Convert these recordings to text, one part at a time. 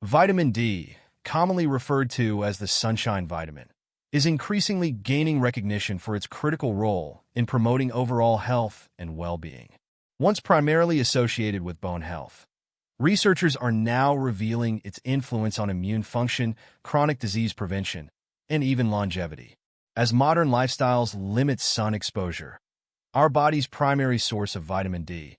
Vitamin D, commonly referred to as the sunshine vitamin, is increasingly gaining recognition for its critical role in promoting overall health and well-being. Once primarily associated with bone health, researchers are now revealing its influence on immune function, chronic disease prevention, and even longevity. As modern lifestyles limit sun exposure, our body's primary source of vitamin D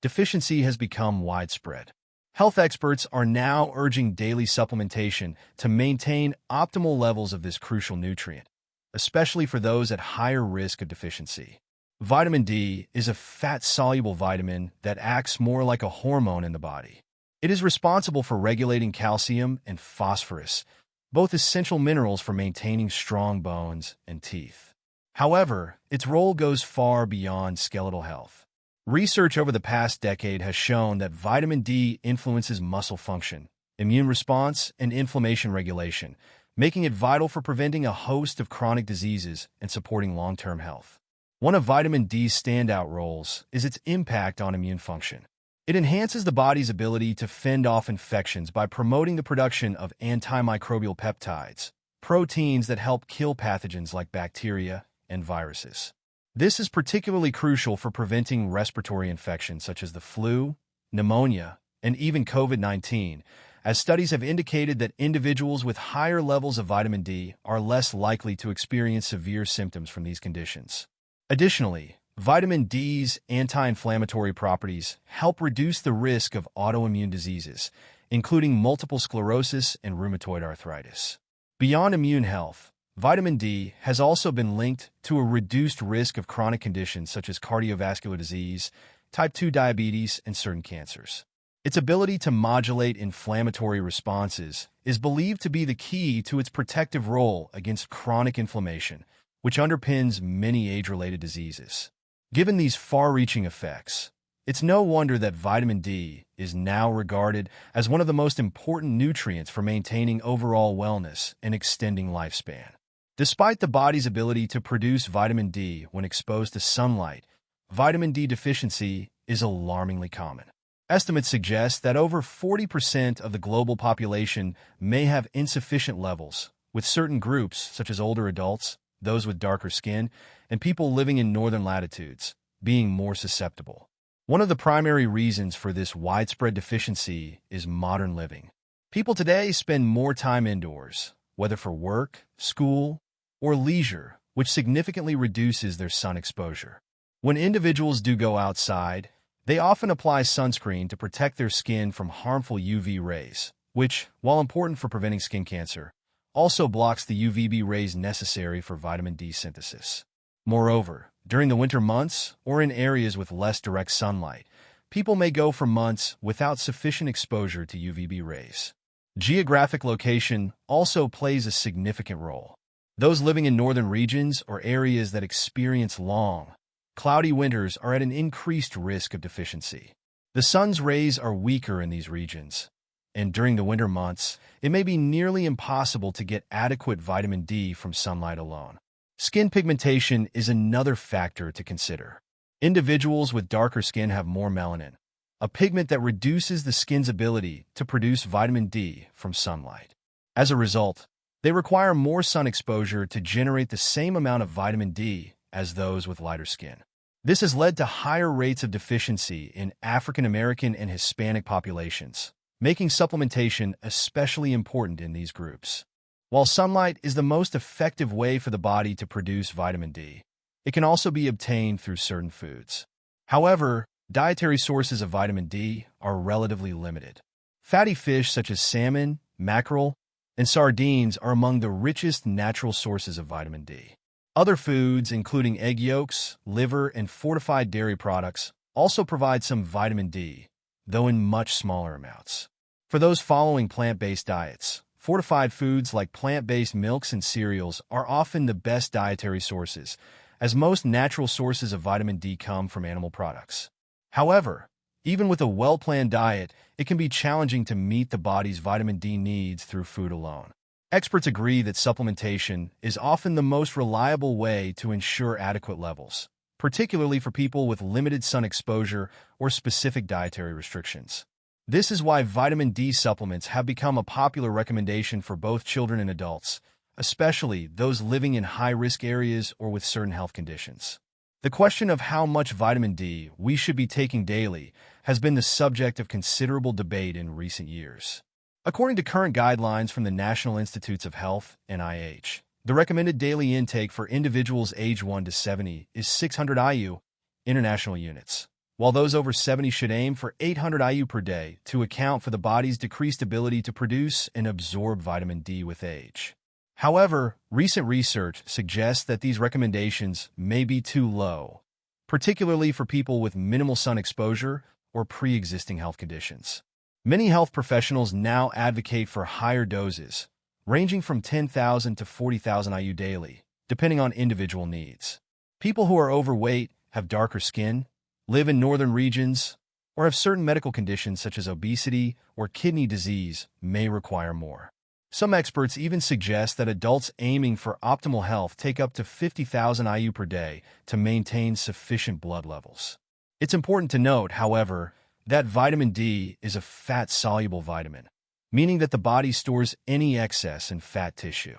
deficiency has become widespread. Health experts are now urging daily supplementation to maintain optimal levels of this crucial nutrient, especially for those at higher risk of deficiency. Vitamin D is a fat-soluble vitamin that acts more like a hormone in the body. It is responsible for regulating calcium and phosphorus, both essential minerals for maintaining strong bones and teeth. However, its role goes far beyond skeletal health. Research over the past decade has shown that vitamin D influences muscle function, immune response, and inflammation regulation, making it vital for preventing a host of chronic diseases and supporting long-term health. One of vitamin D's standout roles is its impact on immune function. It enhances the body's ability to fend off infections by promoting the production of antimicrobial peptides, proteins that help kill pathogens like bacteria and viruses. This is particularly crucial for preventing respiratory infections such as the flu, pneumonia, and even COVID-19, as studies have indicated that individuals with higher levels of vitamin D are less likely to experience severe symptoms from these conditions. Additionally, vitamin D's anti-inflammatory properties help reduce the risk of autoimmune diseases, including multiple sclerosis and rheumatoid arthritis. Beyond immune health, vitamin D has also been linked to a reduced risk of chronic conditions such as cardiovascular disease, type 2 diabetes, and certain cancers. Its ability to modulate inflammatory responses is believed to be the key to its protective role against chronic inflammation, which underpins many age-related diseases. Given these far-reaching effects, it's no wonder that vitamin D is now regarded as one of the most important nutrients for maintaining overall wellness and extending lifespan. Despite the body's ability to produce vitamin D when exposed to sunlight, vitamin D deficiency is alarmingly common. Estimates suggest that over 40% of the global population may have insufficient levels, with certain groups, such as older adults, those with darker skin, and people living in northern latitudes, being more susceptible. One of the primary reasons for this widespread deficiency is modern living. People today spend more time indoors, whether for work, school, or leisure, which significantly reduces their sun exposure. When individuals do go outside, they often apply sunscreen to protect their skin from harmful UV rays, which, while important for preventing skin cancer, also blocks the UVB rays necessary for vitamin D synthesis. Moreover, during the winter months or in areas with less direct sunlight, people may go for months without sufficient exposure to UVB rays. Geographic location also plays a significant role. Those living in northern regions or areas that experience long, cloudy winters are at an increased risk of deficiency. The sun's rays are weaker in these regions, and during the winter months, it may be nearly impossible to get adequate vitamin D from sunlight alone. Skin pigmentation is another factor to consider. Individuals with darker skin have more melanin, a pigment that reduces the skin's ability to produce vitamin D from sunlight. As a result, they require more sun exposure to generate the same amount of vitamin D as those with lighter skin. This has led to higher rates of deficiency in African American and Hispanic populations, making supplementation especially important in these groups. While sunlight is the most effective way for the body to produce vitamin D, it can also be obtained through certain foods. However, dietary sources of vitamin D are relatively limited. Fatty fish such as salmon, mackerel, and sardines are among the richest natural sources of vitamin D. Other foods, including egg yolks, liver, and fortified dairy products, also provide some vitamin D, though in much smaller amounts. For those following plant-based diets, fortified foods like plant-based milks and cereals are often the best dietary sources, as most natural sources of vitamin D come from animal products. However, even with a well-planned diet, it can be challenging to meet the body's vitamin D needs through food alone. Experts agree that supplementation is often the most reliable way to ensure adequate levels, particularly for people with limited sun exposure or specific dietary restrictions. This is why vitamin D supplements have become a popular recommendation for both children and adults, especially those living in high-risk areas or with certain health conditions. The question of how much vitamin D we should be taking daily has been the subject of considerable debate in recent years. According to current guidelines from the National Institutes of Health, NIH, the recommended daily intake for individuals aged 1 to 70 is 600 IU, international units, while those over 70 should aim for 800 IU per day to account for the body's decreased ability to produce and absorb vitamin D with age. However, recent research suggests that these recommendations may be too low, particularly for people with minimal sun exposure or pre-existing health conditions. Many health professionals now advocate for higher doses, ranging from 10,000 to 40,000 IU daily, depending on individual needs. People who are overweight, have darker skin, live in northern regions, or have certain medical conditions such as obesity or kidney disease may require more. Some experts even suggest that adults aiming for optimal health take up to 50,000 IU per day to maintain sufficient blood levels. It's important to note, however, that vitamin D is a fat-soluble vitamin, meaning that the body stores any excess in fat tissue.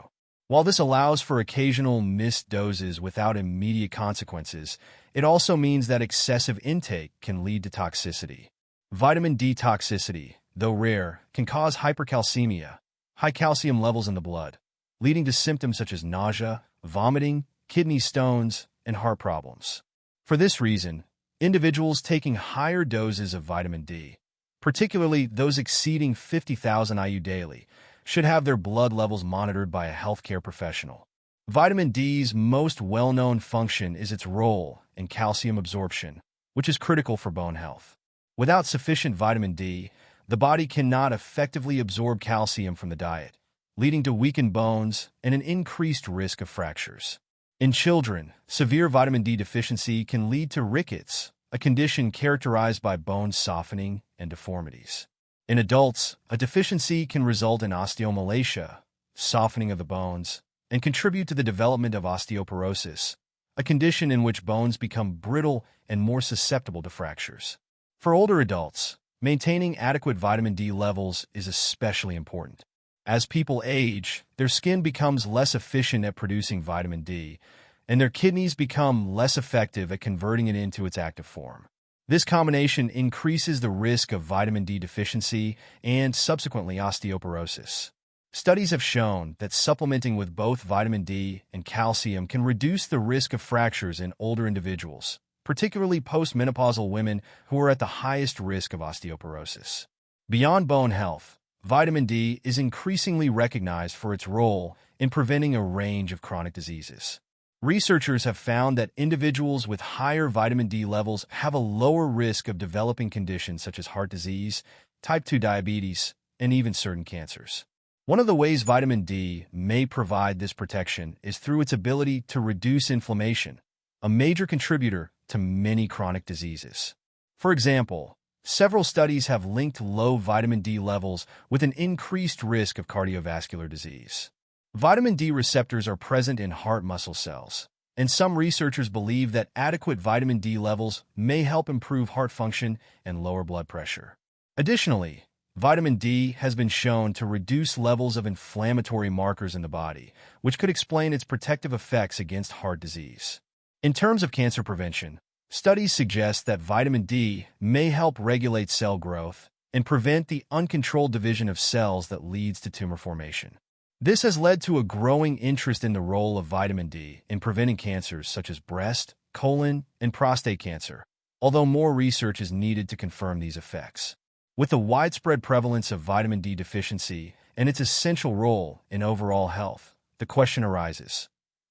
While this allows for occasional missed doses without immediate consequences, it also means that excessive intake can lead to toxicity. Vitamin D toxicity, though rare, can cause hypercalcemia, high calcium levels in the blood, leading to symptoms such as nausea, vomiting, kidney stones, and heart problems. For this reason, individuals taking higher doses of vitamin D, particularly those exceeding 50,000 IU daily, should have their blood levels monitored by a healthcare professional. Vitamin D's most well-known function is its role in calcium absorption, which is critical for bone health. Without sufficient vitamin D, the body cannot effectively absorb calcium from the diet, leading to weakened bones and an increased risk of fractures. In children, severe vitamin D deficiency can lead to rickets, a condition characterized by bone softening and deformities. In adults, a deficiency can result in osteomalacia, softening of the bones, and contribute to the development of osteoporosis, a condition in which bones become brittle and more susceptible to fractures. For older adults, maintaining adequate vitamin D levels is especially important. As people age, their skin becomes less efficient at producing vitamin D, and their kidneys become less effective at converting it into its active form. This combination increases the risk of vitamin D deficiency and, subsequently, osteoporosis. Studies have shown that supplementing with both vitamin D and calcium can reduce the risk of fractures in older individuals, particularly postmenopausal women who are at the highest risk of osteoporosis. Beyond bone health, vitamin D is increasingly recognized for its role in preventing a range of chronic diseases. Researchers have found that individuals with higher vitamin D levels have a lower risk of developing conditions such as heart disease, type 2 diabetes, and even certain cancers. One of the ways vitamin D may provide this protection is through its ability to reduce inflammation, a major contributor to many chronic diseases. For example, several studies have linked low vitamin D levels with an increased risk of cardiovascular disease. Vitamin D receptors are present in heart muscle cells, and some researchers believe that adequate vitamin D levels may help improve heart function and lower blood pressure. Additionally, vitamin D has been shown to reduce levels of inflammatory markers in the body, which could explain its protective effects against heart disease. In terms of cancer prevention, studies suggest that vitamin D may help regulate cell growth and prevent the uncontrolled division of cells that leads to tumor formation. This has led to a growing interest in the role of vitamin D in preventing cancers such as breast, colon, and prostate cancer, although more research is needed to confirm these effects. With the widespread prevalence of vitamin D deficiency and its essential role in overall health, the question arises,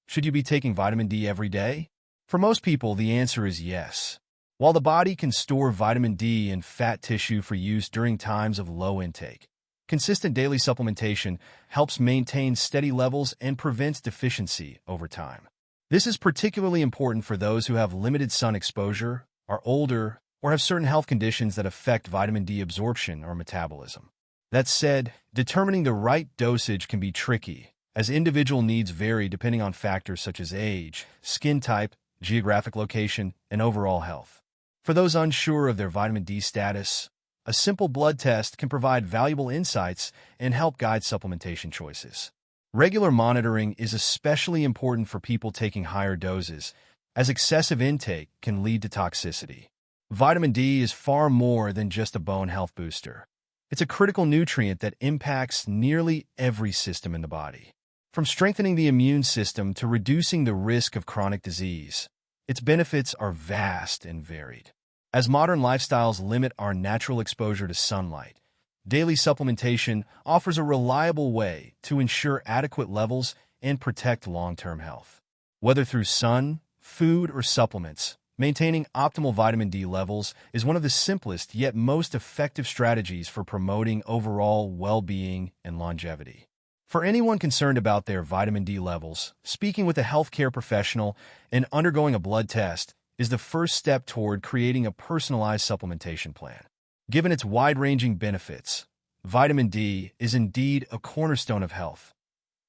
should you be taking vitamin D every day? For most people, the answer is yes. While the body can store vitamin D in fat tissue for use during times of low intake, consistent daily supplementation helps maintain steady levels and prevents deficiency over time. This is particularly important for those who have limited sun exposure, are older, or have certain health conditions that affect vitamin D absorption or metabolism. That said, determining the right dosage can be tricky, as individual needs vary depending on factors such as age, skin type, geographic location, and overall health. For those unsure of their vitamin D status, a simple blood test can provide valuable insights and help guide supplementation choices. Regular monitoring is especially important for people taking higher doses, as excessive intake can lead to toxicity. Vitamin D is far more than just a bone health booster. It's a critical nutrient that impacts nearly every system in the body. From strengthening the immune system to reducing the risk of chronic disease, its benefits are vast and varied. As modern lifestyles limit our natural exposure to sunlight, daily supplementation offers a reliable way to ensure adequate levels and protect long-term health. Whether through sun, food, or supplements, maintaining optimal vitamin D levels is one of the simplest yet most effective strategies for promoting overall well-being and longevity. For anyone concerned about their vitamin D levels, speaking with a healthcare professional and undergoing a blood test is the first step toward creating a personalized supplementation plan. Given its wide-ranging benefits, vitamin D is indeed a cornerstone of health,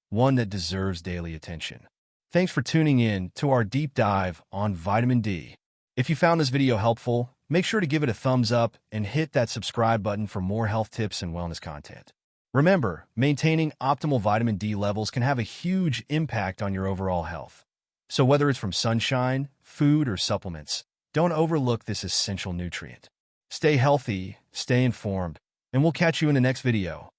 one that deserves daily attention. Thanks for tuning in to our deep dive on vitamin D. If you found this video helpful, make sure to give it a thumbs up and hit that subscribe button for more health tips and wellness content. Remember, maintaining optimal vitamin D levels can have a huge impact on your overall health. So whether it's from sunshine, food, or supplements, don't overlook this essential nutrient. Stay healthy, stay informed, and we'll catch you in the next video.